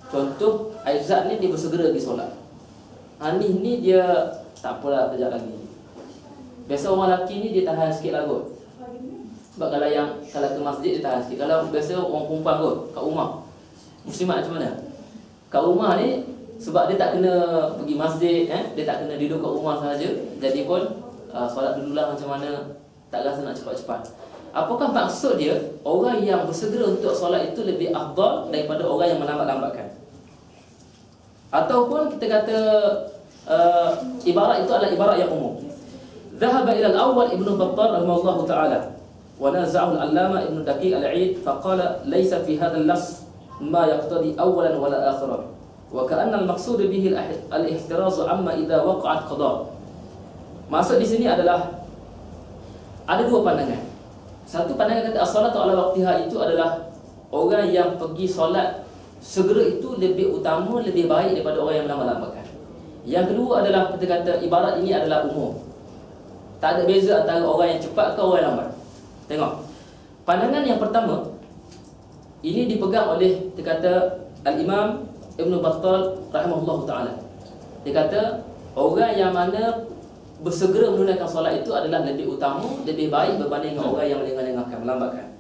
Contoh Aizat ni dia bersegera pergi solat. Anis ni dia tak apalah, kejap lagi. Biasa orang lelaki ni dia tahan sikit lah kot. Sebab kalau ke masjid dia tahan sikit. Kalau biasa orang perempuan kot kat rumah, muslimat macam mana? Kat rumah ni sebab dia tak kena pergi masjid, dia tak kena duduk kat rumah sahaja, jadi pun solat dululah macam mana, tak rasa nak cepat-cepat. Apakah maksud dia orang yang bersegera untuk solat itu lebih afdal daripada orang yang melambat-lambatkan? Ataupun kita kata ibarat itu adalah ibarat yang umum. Dhahaba ila al-awwal Ibn Battal rahimahullah ta'ala wa naza'ahu al-allama Ibn Daqiq al-'Id faqala laysa fi hadha al-lafz ma yaqtadi awwalan wala akhiran wa ka'anna al-maqsud bihi al-ihtiraz amma idha waqa'at qada'. Maksud di sini adalah ada dua pandangan. Satu pandangan kata as-salatu ala waqtiha itu adalah orang yang pergi solat segera itu lebih utama, lebih baik daripada orang yang melambat-lambatkan. Yang kedua adalah kita kata ibarat ini adalah umum. Tak ada beza antara orang yang cepat ke orang yang lambat. Tengok. Pandangan yang pertama ini dipegang oleh kita kata Al-Imam Ibn Battal rahimahullah ta'ala. Dia kata orang yang mana bersegera menunaikan solat itu adalah lebih utama, lebih baik berbanding dengan orang yang melengah-lengahkan, melambatkan.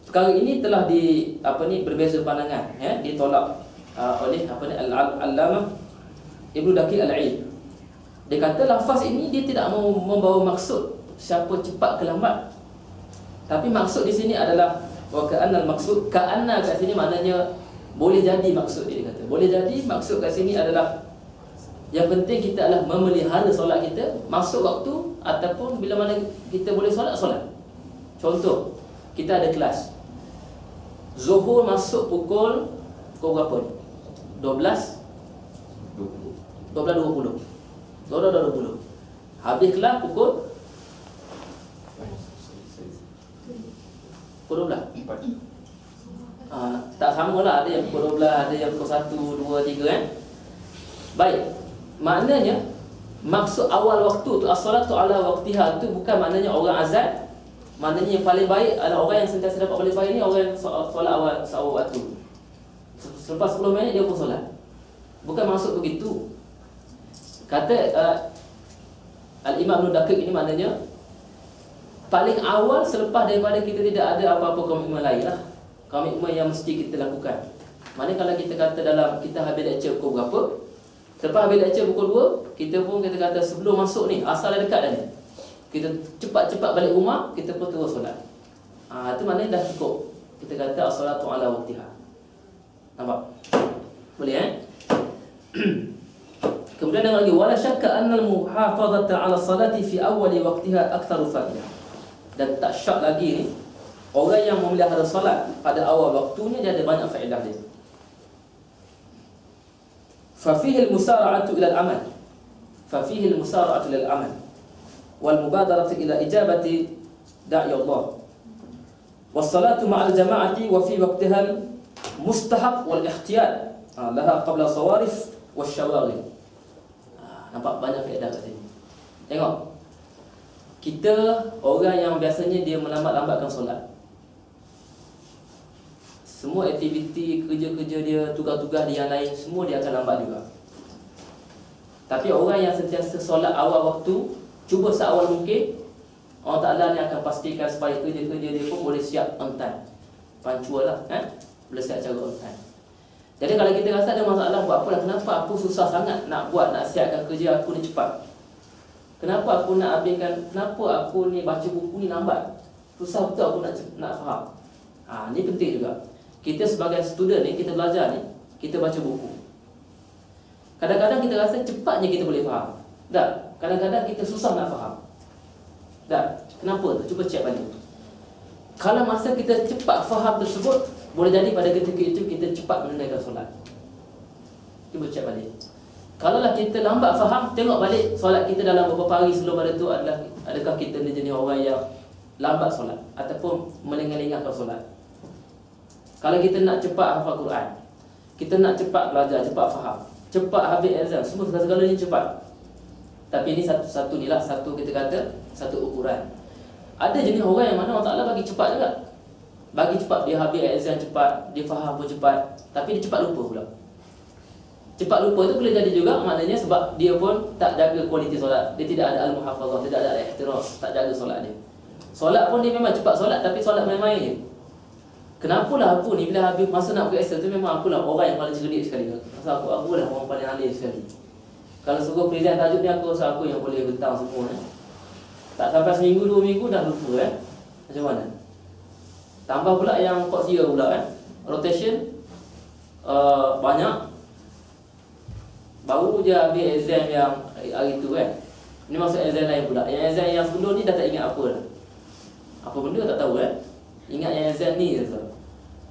Perkara ini telah berbeza pandangan, ditolak oleh Al-Allamah Ibn Daqiq al-'Id. Dia kata lafaz ini dia tidak mau membawa maksud siapa cepat ke lambat. Tapi maksud di sini adalah wa ka'anna al-maqsud, ka'anna kat sini maknanya boleh jadi maksud dia kata. Boleh jadi maksud kat sini adalah yang penting kita adalah memelihara solat kita masuk waktu ataupun bila mana kita boleh solat. Contoh, kita ada kelas. Zuhur masuk pukul berapa? 12:20. Habis kelas pukul 12. Tak samalah, ada yang pukul 12, ada yang pukul 1, 2, 3 kan. Baik. Maknanya maksud awal waktu tu as-salatu ala waqtiha tu bukan maknanya orang azan. Maknanya yang paling baik adalah orang yang sentiasa dapat paling baik ni orang yang solat awal waktu. Selepas 10 minit dia pun solat. Bukan maksud begitu. Kata Al-Imam Ibn Daqiq ini maknanya paling awal selepas daripada kita tidak ada apa-apa komitmen lain lah. Komitmen yang mesti kita lakukan. Maknanya kalau kita kata dalam kita habis lecture pukul berapa, selepas habis lecture pukul 2, kita pun kita kata sebelum masuk ni, asal dah dekat dah ni, kita cepat-cepat balik rumah, kita pun terus solat. Itu maknanya dah cukup. Kita kata as-salatu ala waqtiha. Nampak? Boleh Kemudian yang lagi wala syakka anna al-muhafazata 'ala salati fi awwal waqtiha aktsaru fadilah. Dan tak syak lagi ni orang yang memelihara solat pada awal waktunya dia ada banyak faedah dia. Fa fihi al-musara'atu ila al-amal. Wal mubadaratu ila ijabati da'i Allah. Was salatu ma'al jama'ati wa fi waqtiha mustahab wal ihtiyat laha qabla sawarif wasyawaghil. Nampak banyak faedah kat sini. Tengok. Kita orang yang biasanya dia melambat-lambatkan solat. Semua aktiviti, kerja-kerja dia, tugas-tugas dia yang lain, semua dia akan lambat juga. Tapi orang yang sentiasa solat awal waktu, cuba seawal mungkin, Allah Ta'ala ni akan pastikan supaya kerja-kerja dia pun boleh siap on time. Pancua lah, boleh siap cara on time. Jadi kalau kita rasa ada masalah, buat apalah, kenapa aku susah sangat nak siapkan kerja aku ni cepat? Kenapa aku nak habiskan, kenapa aku ni baca buku ni lambat? Susah betul aku nak faham. Ni penting juga. Kita sebagai student ni, kita belajar ni, kita baca buku. Kadang-kadang kita rasa cepatnya kita boleh faham. Tak, kadang-kadang kita susah nak faham. Tak, kenapa tu? Cuba cek balik. Kalau masa kita cepat faham tersebut, boleh jadi pada ketika itu kita cepat menunaikan solat. Cuba cek balik. Kalaulah kita lambat faham, tengok balik solat kita dalam beberapa hari sebelum pada tu adakah kita ni jenis orang yang lambat solat ataupun melengah-lengahkan solat. Kalau kita nak cepat hafal Quran, kita nak cepat belajar, cepat faham, cepat habis exam, semua segala-galanya cepat. Tapi ini satu ni lah, satu kita kata satu ukuran. Ada jenis orang yang mana Allah Ta'ala bagi cepat juga. Bagi cepat, dia habis exam cepat, dia faham pun cepat, tapi dia cepat lupa pula. Cepat lupa tu boleh jadi juga maknanya sebab dia pun tak jaga kualiti solat. Dia tidak ada al-muhafazah, tidak ada al-ihtiras, tak jaga solat dia. Solat pun dia memang cepat solat, tapi solat main-main je. Kenapalah aku ni bila habis masa nak pergi exam tu memang akulah orang yang paling cerdik sekali. Masa aku lah orang paling alim sekali. Kalau suruh present tajuk ni aku rasa aku yang boleh bentang semua Tak sampai seminggu 2 minggu dah lupa Macam mana? Tambah pula yang Qadiyah pula rotation banyak. Baru je habis exam yang hari tu Ni masuk exam lain pula. Yang exam yang sebelum ni dah tak ingat apa dah. Apa benda tak tahu Ingat yang exam ni je.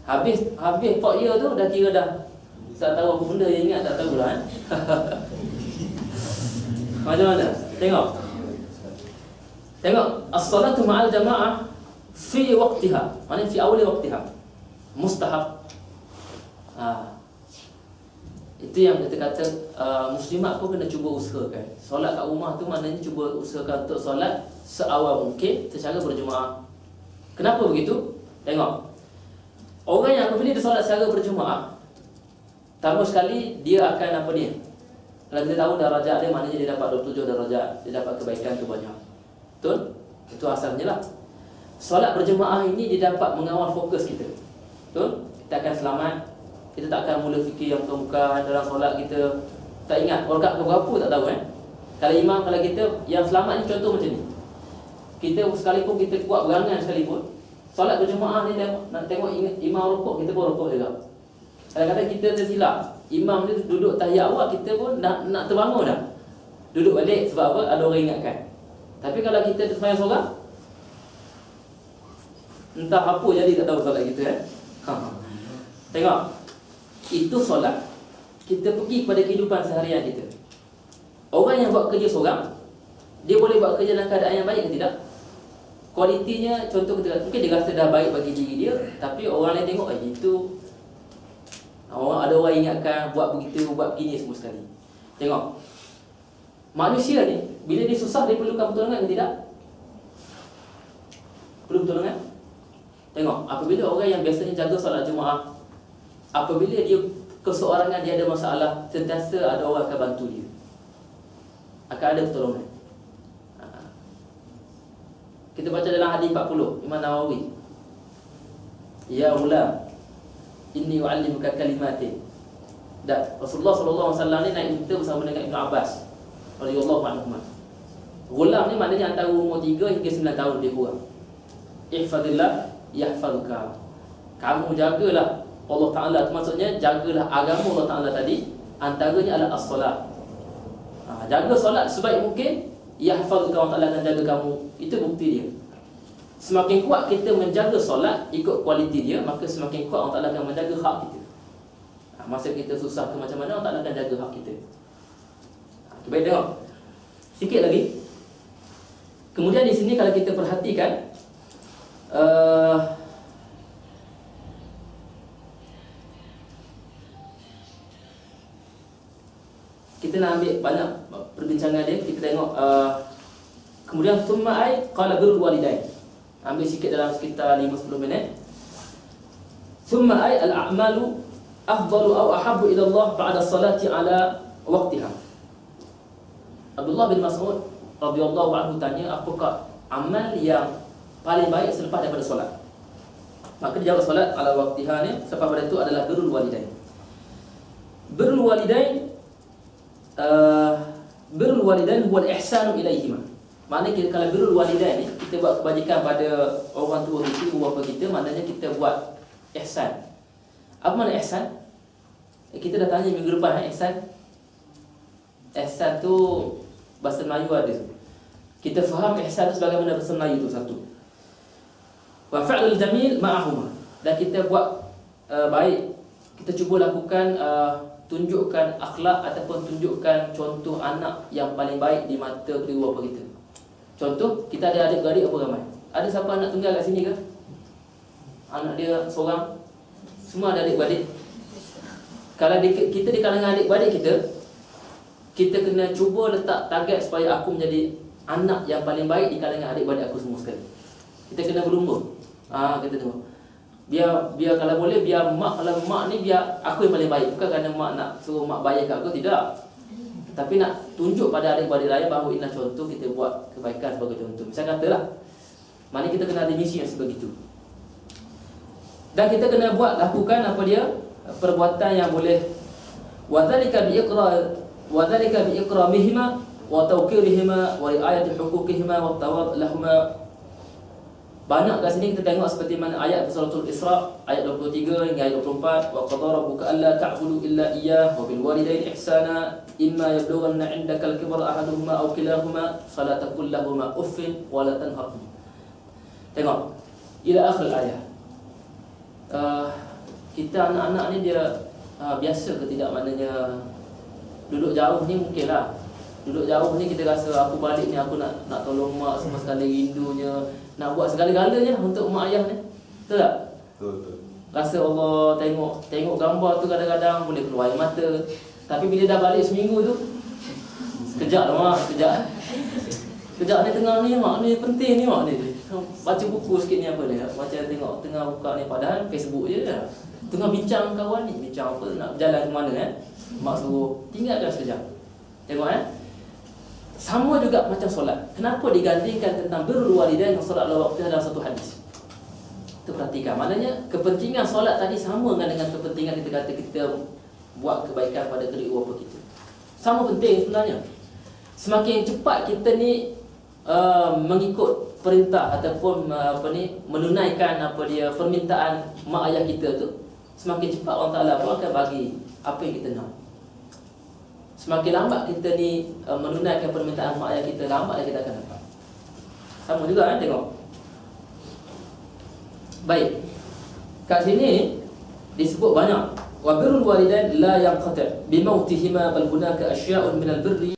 Habis 4 year tu dah kira dah tak tahu apa benda yang ingat, tak tahulah Macam mana? Tengok as-salatu ma'al jama'ah fi waqtiha. Maknanya fi awal waqtiha. Mustahab. Itu yang kita kata muslimat pun kena cuba usahakan. Solat kat rumah tu maknanya cuba usahakan untuk solat seawal mungkin secara berjemaah. Kenapa begitu? Tengok. Orang yang apabila dia solat secara berjemaah, pertama sekali dia akan apa dia? Kalau kita tahu darajat dia maknanya dia dapat 27 darajat, dia dapat kebaikan tu banyak. Betul? Itu asalnya lah. Solat berjemaah ini dia dapat mengawal fokus kita. Betul? Kita akan selamat. Kita tak akan mula fikir yang bukan-bukan dalam solat kita. Tak ingat rakaat berapa tak tahu Kalau imam, kalau kita yang selamat ni contoh macam ni. Kita sekalipun kita kuat berangan sekalipun, solat berjemaah ni nak tengok imam rukuk, kita pun rukuk juga. Kadang-kadang kita tersilap. Imam ni duduk tahiyat awal, kita pun nak terbangun dah. Duduk balik sebab apa? Ada orang ingatkan. Tapi kalau kita tersemayang seorang, entah apa jadi tak tahu solat kita Tengok. Itu solat. Kita pergi kepada kehidupan seharian kita. Orang yang buat kerja seorang, dia boleh buat kerja dalam keadaan yang baik ke tidak? Kualitinya, contoh kita mungkin dia rasa dah baik bagi diri dia, tapi orang lain tengok itu ada orang ingatkan buat begitu, buat begini semua sekali. Tengok. Manusia ni bila dia susah dia perlukan pertolongan ke tidak? Perlu pertolongan? Tengok, apabila orang yang biasanya jaga solat Jumaat, apabila dia keseorangan dia ada masalah, sentiasa ada orang akan bantu dia. Akan ada pertolongan. Kita baca dalam hadis 40 Imam Nawawi. Ya ulam, inni u'allimuka kalimatin. Dan Rasulullah sallallahu alaihi wasallam ni naik unta bersama dengan Ibn Abbas radhiyallahu anhu. Ghulam ni maknanya antara umur 3 hingga 9 tahun lebih kurang. Ihfazillah yahfazuka. Kamu jagalah Allah Ta'ala, maksudnya jagalah agama Allah Ta'ala tadi. Antaranya adalah as-solat. Jaga solat sebaik mungkin, yahfazuka, Allah Ta'ala akan jaga kamu. Itu bukti dia. Semakin kuat kita menjaga solat ikut kualiti dia, maka semakin kuat Allah Ta'ala akan menjaga hak kita. Masa kita susah ke macam mana, Allah Ta'ala akan jaga hak kita. Baik, tengok sikit lagi. Kemudian di sini kalau kita perhatikan, kita nak ambil banyak perbincangan dia. Kita tengok kemudian thumma ay qala birrul walidain. Ambil sikit dalam sekitar 5-10 minit. Thumma ay al-a'malu afdalu aw ahabbu ila Allah ba'da as-salati ala waqtiha. Abdullah bin Mas'ud radhiyallahu anhu tanya, apakah amal yang paling baik selepas daripada solat? Maka dia jawab solat ala waqtiha ni selepas pada itu adalah birrul walidain. Birrul walidain huwa al-ihsanu ilaihima. Maknanya kita, kalau birrul walidain ni, kita buat kebajikan pada orang tua kita, ibu bapa kita, maknanya kita buat ihsan. Apa makna ihsan? Kita dah tanya minggu depan ihsan. Ihsan tu bahasa Melayu ada. Kita faham ihsan tu sebagaimana bahasa Melayu tu satu. Wa fa'lul jamil ma'ahuma. Dan kita buat baik, kita cuba lakukan tunjukkan akhlak ataupun tunjukkan contoh anak yang paling baik di mata kedua bapa kita. Contoh, kita ada adik-beradik apa ramai? Ada siapa anak tunggal kat sini ke? Anak dia seorang? Semua ada adik-beradik. Kalau kita di kalangan adik-beradik kita kena cuba letak target supaya aku menjadi anak yang paling baik di kalangan adik-beradik aku semua sekali. Kita kena berlumba. Kita tengok. Biar kalau boleh, kalau mak ni biar aku yang paling baik. Bukan kerana mak nak suruh mak bayar kat aku, tidak. Tapi nak tunjuk pada adik-beradik lain bahawa inilah contoh, kita buat kebaikan sebagai contoh. Misal katalah, maknanya kita kena ada misi yang sebegitu. Dan kita kena lakukan apa dia? Perbuatan yang boleh wadzalika biiqramihima wa tawqirihima wa riayati huquqihima wa tawad lahuma. Banyak kat sini kita tengok seperti mana ayat suratul Isra ayat 23 hingga ayat 24, wa qadara rabbuka alla ta'budu illa iyyah wa bil walidayni ihsana imma yablughanna 'indaka al-kibara ahaduhuma aw kilahuma fala taqul lahumu uffin wa la tanharhuma. Tengok ila akhir ayat. Kita anak-anak ni dia biasa ke tidak, maknanya duduk jauh ni mungkinlah. Duduk jauh ni kita rasa aku balik ni aku nak tolong mak semua sekali rindunya, nak buat segala-galanya untuk mak ayah ni. Betul tak? Betul. Rasa Allah tengok gambar tu kadang-kadang boleh keluar air mata. Tapi bila dah balik seminggu tu, sekejap lah mak, sekejap ni tengah ni mak ni penting ni mak ni. Baca buku sikit ni apa ni, macam tengok tengah buka ni, padahal Facebook je dah. Tengah bincang kawan ni, bincang apa, nak berjalan ke mana mak suruh tinggalkan sekejap. Tengok sama juga macam solat. Kenapa digandingkan tentang birrul walidain dan solat ala waktu dalam satu hadis? Kita perhatikan, maknanya kepentingan solat tadi sama dengan kepentingan kita kata kita buat kebaikan pada kedua bapa kita. Sama penting sebenarnya. Semakin cepat kita ni mengikut perintah ataupun menunaikan permintaan mak ayah kita tu, semakin cepat Allah Taala pun akan bagi apa yang kita nak. Semakin lambat kita ni menunaikan permintaan mak ayah kita, lambatlah kita akan dapat. Sama juga tengok. Baik. Kat sini disebut banyak. Wa birrul walidain la yanqati' bi mautihima bal hunaka asya'un minal birri